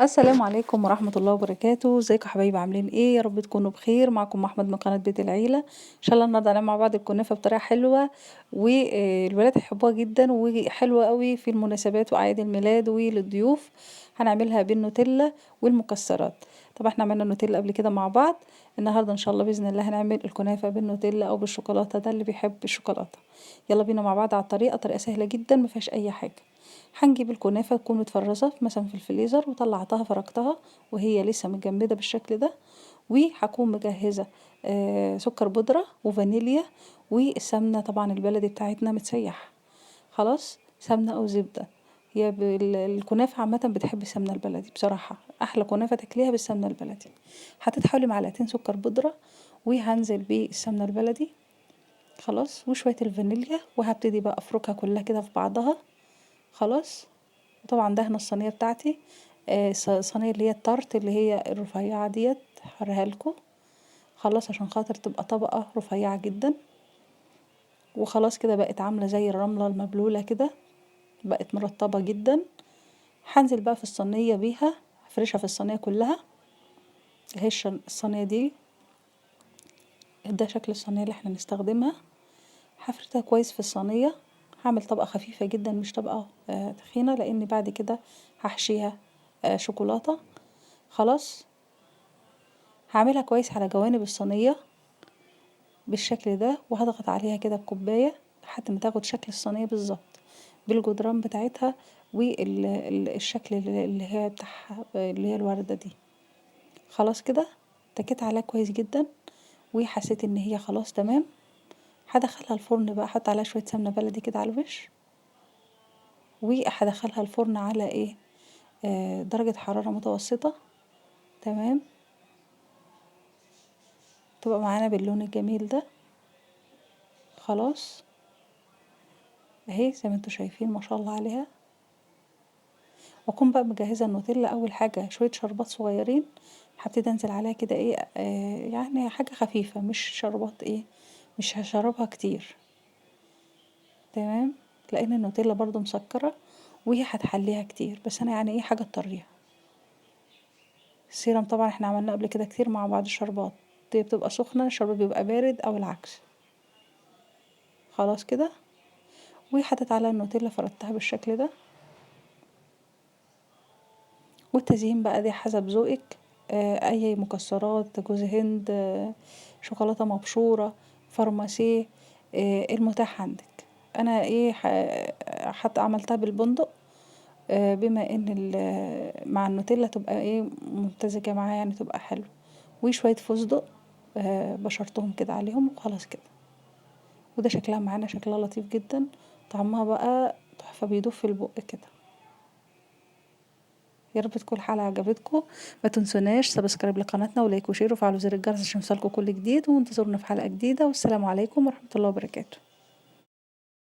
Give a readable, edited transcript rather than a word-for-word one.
السلام عليكم ورحمة الله وبركاته. ازيكم يا حبايبي، عاملين ايه؟ يا رب تكونوا بخير. معكم احمد من قناة بيت العيلة. ان شاء الله النهارده هنعمل مع بعض الكنافة بطريقة حلوة والولاد يحبوها جدا وحلوة قوي في المناسبات واعياد الميلاد وللضيوف. هنعملها بالنوتيلا والمكسرات. طبعا احنا عملنا النوتيلا قبل كده مع بعض. النهارده ان شاء الله باذن الله هنعمل الكنافة بالنوتيلا او بالشوكولاتة، ده اللي بيحب الشوكولاتة. يلا بينا مع بعض على الطريقة. طريقة سهلة جدا مفيهاش اي حاجة. هنجيب الكنافة تكون متفرزة مثلا في الفريزر وطلعتها فركتها وهي لسه متجمدة بالشكل ده. وهكون مجهزة سكر بودرة وفانيليا والسمنة طبعا البلدي بتاعتنا متسيحة. خلاص، سمنة أو زبدة. هي الكنافة عامة بتحب السمنة البلدي بصراحة، أحلى كنافة تاكليها بالسمنة البلدي. حطيت حوالي معلقتين سكر بودرة وهنزل بالسمنة البلدي. خلاص، وشوية الفانيليا وهبتدي بقى أفركها كلها كده في بعضها. خلاص. وطبعا دهنة الصينية بتاعتي، صينية اللي هي التارت اللي هي الرفيعة ديت هوريها لكم. خلاص، عشان خاطر تبقى طبقة رفيعة جدا. وخلاص كده بقت عاملة زي الرملة المبلولة كده، بقت مرطبة جدا. هنزل بقى في الصينية بيها، هفرشها في الصينية كلها. اهي الصينية دي، ده شكل الصينية اللي احنا هنستخدمها. هفردها كويس في الصينية. هعمل طبقة خفيفة جدا مش طبقة تخينة، لان بعد كده هحشيها شوكولاتة. خلاص، هعملها كويس على جوانب الصينية بالشكل ده، وهضغط عليها كده بكوباية لحد ما تاخد شكل الصينية بالظبط، بالجدران بتاعتها والشكل اللي هي بتاعها اللي هي الوردة دي. خلاص كده اتكيت عليها كويس جدا وحسيت ان هي خلاص تمام. هدخلها الفرن بقى، احط عليها شوية سمنة بلدي كده على الوش. وهدخلها الفرن على ايه، درجة حرارة متوسطة. تمام، تبقى معانا باللون الجميل ده. خلاص، اهي زي ما انتوا شايفين ما شاء الله عليها. واكون بقى مجهزه النوتيلا. اول حاجه شويه شربات صغيرين، هبتدي انزل عليها كده ايه، يعني حاجه خفيفه مش شربات ايه، مش هشربها كتير. تمام، لان النوتيلا برضو مسكره وهي هتحليها كتير، بس انا يعني ايه حاجه تطريها. السيرم طبعا احنا عملناه قبل كده كتير مع بعض. الشربات دي بتبقى سخنه، الشربات بيبقى بارد او العكس. خلاص كده، وحطيت عليها النوتيلا فردتها بالشكل ده. والتزيين بقى دي حسب ذوقك، اي مكسرات، جوز هند، شوكولاتة مبشورة، فارماسيه، المتاح عندك. انا ايه حتى عملتها بالبندق، بما ان مع النوتيلا تبقى ايه ممتزجة معاها، يعني تبقى حلو. وشوية فستق بشرتهم كده عليهم وخلاص كده. وده شكلها معانا شكلها لطيف جدا. طعمها بقى تحفة، بيدوب في البق كده. يا رب تكون الحلقة عجبتكم. ما تنسوناش سبسكرايب لقناتنا ولايك وشير وفعلوا زر الجرس عشان يوصلكوا كل جديد، وانتظرونا في حلقة جديدة. والسلام عليكم ورحمة الله وبركاته.